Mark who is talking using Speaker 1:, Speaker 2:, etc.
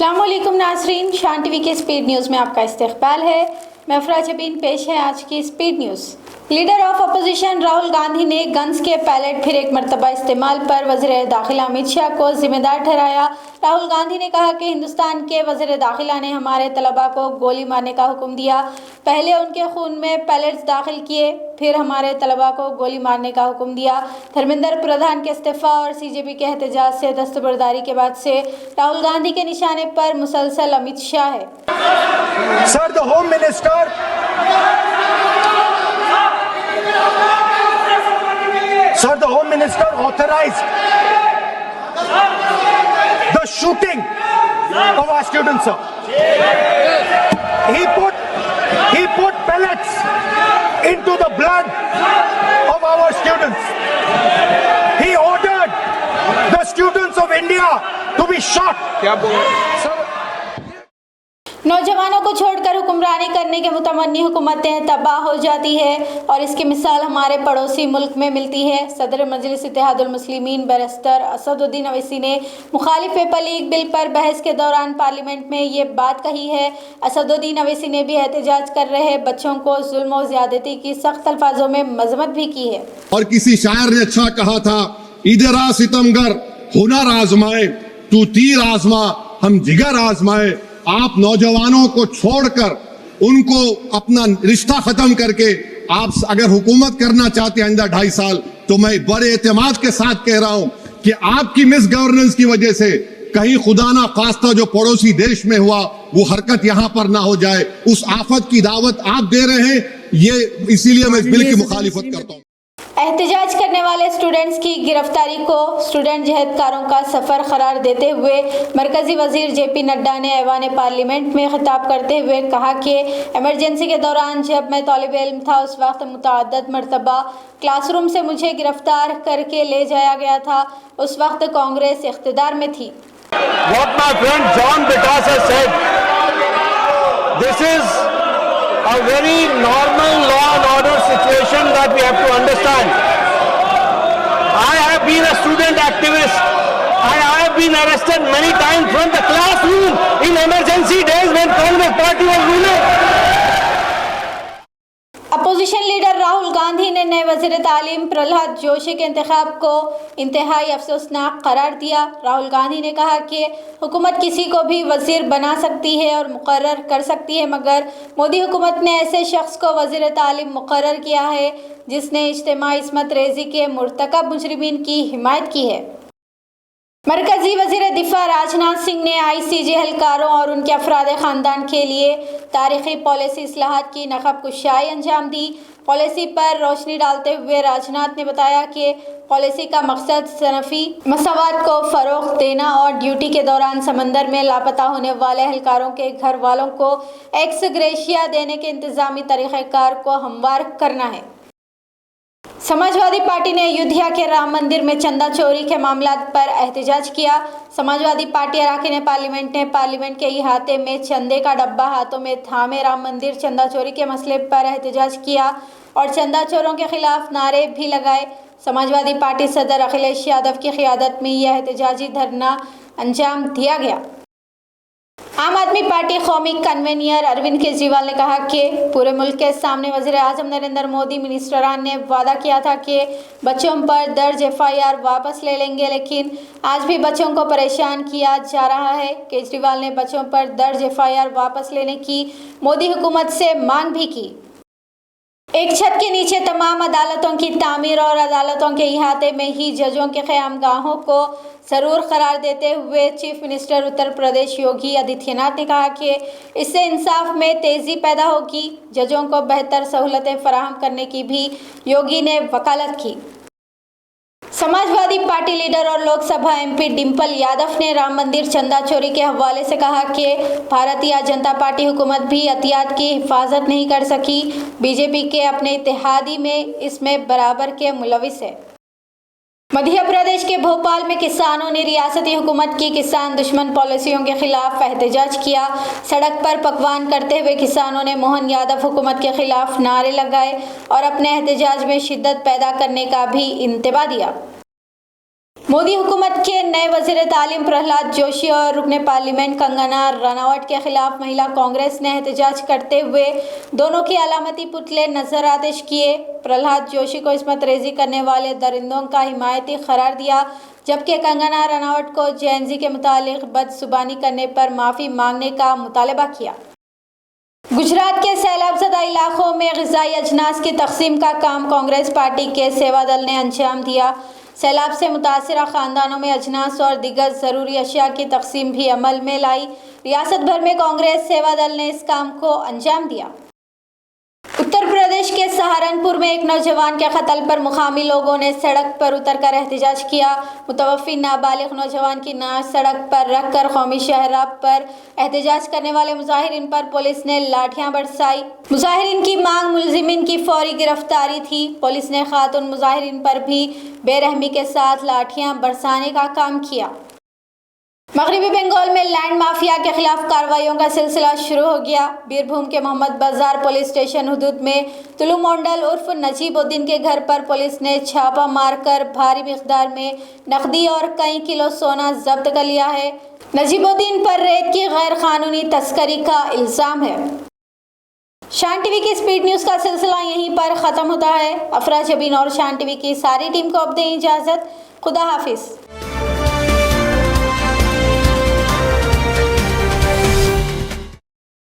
Speaker 1: अस्सलामुअलैकुम नाज़रीन, शान टीवी के स्पीड न्यूज़ में आपका इस्तकबाल है। मैं फराज अबीन, पेश है आज की speed news. Leader of opposition Rahul Gandhi ने गन्स के पैलेट फिर एक मरतबा इस्तेमाल पर वज़ीर दाखिला अमित शाह को जिम्मेदार ठहराया। राहुल गांधी ने कहा कि हिंदुस्तान के वज़ीर दाखिला ने हमारे तलबा को गोली मारने का हुक्म दिया। पहले उनके खून में पैलेट्स दाखिल किए, फिर हमारे तलबा को गोली मारने का हुक्म दिया। धर्मेंद्र प्रधान के इस्तीफा और सीजेपी के एहतजाज से दस्तबरदारी के बाद से राहुल गांधी के निशाने पर मुसलसल अमित शाह है।
Speaker 2: Sir, the Home Minister authorized the shooting of our students, sir. He put pellets into the blood of our students. He ordered the students of India to be shot.
Speaker 1: नौजवानों को छोड़कर हुक्मरानी करने के मुतमन्नी हुकूमतें तबाह हो जाती है और इसकी मिसाल हमारे पड़ोसी मुल्क में मिलती है। सदर मजलिस इत्तेहादुल मुस्लिमीन बैरिस्टर असदुद्दीन अवैसी ने मुखालिफ पेपर लीक बिल पर बहस के दौरान पार्लियामेंट में ये बात कही है। असदुद्दीन अवैसी ने भी एहतजाज कर रहे बच्चों को जुल्म और ज्यादती की सख्त अल्फाजों में मजम्मत भी की है।
Speaker 3: और किसी शायर ने अच्छा कहा था, इधर आ सितमगर हुनर आजमाए, तू तीर आजमा हम जिगर आजमाए। आप नौजवानों को छोड़कर उनको अपना रिश्ता खत्म करके आप अगर हुकूमत करना चाहते हैं आइंदा 2.5 साल, तो मैं बड़े एतमाद के साथ कह रहा हूं कि आपकी मिस गवर्नेंस की वजह से कहीं खुदा ना खास्ता जो पड़ोसी देश में हुआ वो हरकत यहां पर ना हो जाए। उस आफत की दावत आप दे रहे हैं, ये इसीलिए मैं इस बिल की मुखालिफत करता हूं।
Speaker 1: एहतजाज करने वाले स्टूडेंट्स की गिरफ्तारी को स्टूडेंट जहदकारों का सफ़र करार देते हुए मरकजी वजीर जेपी नड्डा ने ऐवान पार्लियामेंट में खिताब करते हुए कहा कि इमरजेंसी के दौरान जब मैं तौलिब इल्म था उस वक्त मुतअद्दिद मरतबा क्लासरूम से मुझे गिरफ्तार करके ले जाया गया था। उस वक्त कांग्रेस इख्तिदार में थी।
Speaker 4: What my friend John Vikas has said, this is a very normal law and order situation that we have to understand. I have been a student activist. I have been arrested many times from the classroom in emergency days when Congress party was ruling.
Speaker 1: Opposition leader Rahul Gandhi ने नए वज़ीर तालीम प्रहलाद जोशी के इंतखाब को इंतहाई अफसोसनाक करार दिया। राहुल गांधी ने कहा कि हुकूमत किसी को भी वज़ीर बना सकती है और मुकर्रर कर सकती है, मगर मोदी हुकूमत ने ऐसे शख्स को वज़ीर तालीम मुकर्रर किया है जिसने इज्तिमाई इस्मत रेज़ी के मुर्तकब मुजरिमीन की हिमायत की है। मरकजी वज़ीर दिफा राजनाथ सिंह ने ICJ एहलकारों और उनके अफराद ख़ानदान के लिए तारीख़ी पॉलिसी इस्लाहात की नक़ब कुशाई अंजाम दी। पॉलिसी पर रोशनी डालते हुए राजनाथ ने बताया कि पॉलिसी का मकसद सनफ़ी मसावात को फ़रोग़ देना और ड्यूटी के दौरान समंदर में लापता होने वाले एहलकारों के घर वालों को एक्स ग्रेशिया देने के इंतज़ामी तरीक़ाकार को हमवार करना है। समाजवादी पार्टी ने अयोध्या के राम मंदिर में चंदा चोरी के मामला पर एहतजाज किया। समाजवादी पार्टी अरकान पार्लियामेंट ने पार्लियामेंट के इहाते में चंदे का डब्बा हाथों में थामे राम मंदिर चंदा चोरी के मसले पर एहतजाज किया और चंदा चोरों के खिलाफ नारे भी लगाए। समाजवादी पार्टी सदर अखिलेश यादव की क़ियादत में यह एहतजाजी धरना अंजाम दिया गया। आम आदमी पार्टी कौमी कन्वीनर अरविंद केजरीवाल ने कहा कि पूरे मुल्क के सामने वज़ीर आज़म नरेंद्र मोदी मिनिस्टरान ने वादा किया था कि बच्चों पर दर्ज FIR वापस ले लेंगे, लेकिन आज भी बच्चों को परेशान किया जा रहा है। केजरीवाल ने बच्चों पर दर्ज FIR वापस लेने की मोदी हुकूमत से मांग भी की। एक छत के नीचे तमाम अदालतों की तामीर और अदालतों के इहाते में ही जजों के क़यामगाहों को ज़रूर करार देते हुए चीफ मिनिस्टर उत्तर प्रदेश योगी आदित्यनाथ ने कहा कि इससे इंसाफ में तेज़ी पैदा होगी। जजों को बेहतर सहूलतें फराहम करने की भी योगी ने वकालत की। समाजवादी पार्टी लीडर और लोकसभा MP डिम्पल यादव ने राम मंदिर चंदा चोरी के हवाले से कहा कि भारतीय जनता पार्टी हुकूमत भी एहतियात की हिफाजत नहीं कर सकी। बीजेपी के अपने इत्तेहादी में इसमें बराबर के मुलविस है। मध्य प्रदेश के भोपाल में किसानों ने रियासती हुकूमत की किसान दुश्मन पॉलिसियों के खिलाफ एहतजाज किया। सड़क पर पकवान करते हुए किसानों ने मोहन यादव हुकूमत के खिलाफ नारे लगाए और अपने एहतजाज में शिद्दत पैदा करने का भी इंतबा दिया। मोदी हुकूमत के नए वज़ीर तालीम प्रहलाद जोशी और रुकने पार्लियामेंट कंगना रनावट के खिलाफ महिला कांग्रेस ने एहतजाज करते हुए दोनों की अलामती पुतले नजर आतिश किए। प्रहलाद जोशी को इस्मत रेजी करने वाले दरिंदों का हिमायती करार दिया, जबकि कंगना रनावट को जेएनजी के मुतालिक बदजुबानी करने पर माफ़ी मांगने का मुतालबा किया। गुजरात के सैलाबज़दा इलाकों में ग़िज़ाई अजनास की तकसीम का काम कांग्रेस पार्टी के सेवा दल ने अंजाम दिया। सैलाब से मुतासिरा ख़ानदानों में अजनास और दीगर ज़रूरी अशिया की तकसीम भी अमल में लाई। रियासत भर में कांग्रेस सेवा दल ने इस काम को अंजाम दिया। उत्तर प्रदेश के सहारनपुर में एक नौजवान के कत्ल पर मुकामी लोगों ने सड़क पर उतरकर एहतजाज किया। मुतवफ़्फ़ी नाबालिग नौजवान की नाश सड़क पर रखकर कौमी शहरा पर एहतजाज करने वाले मुजाहिरीन पर पुलिस ने लाठियां बरसाई। मुजाहिरीन की मांग मुलजिमिन की फौरी गिरफ्तारी थी। पुलिस ने खातून मुजाहिरीन पर भी बेरहमी के साथ लाठियां बरसाने का काम किया। मगरबी बंगाल में लैंड माफिया के खिलाफ कार्रवाइयों का सिलसिला शुरू हो गया। बीरभूम के मोहम्मद बाजार पुलिस स्टेशन हुदूद में तुलू मंडल उर्फ नजीबुद्दीन के घर पर पुलिस ने छापा मारकर भारी मिकदार में नकदी और कई किलो सोना जब्त कर लिया है। नजीबुद्दीन पर रेत की गैर कानूनी तस्करी का इल्जाम है। शान टीवी की स्पीड न्यूज़ का सिलसिला यहीं पर ख़त्म होता है। अफरा जबीन और शान टीवी की सारी टीम को अब दें इजाज़त। खुदा हाफिज़।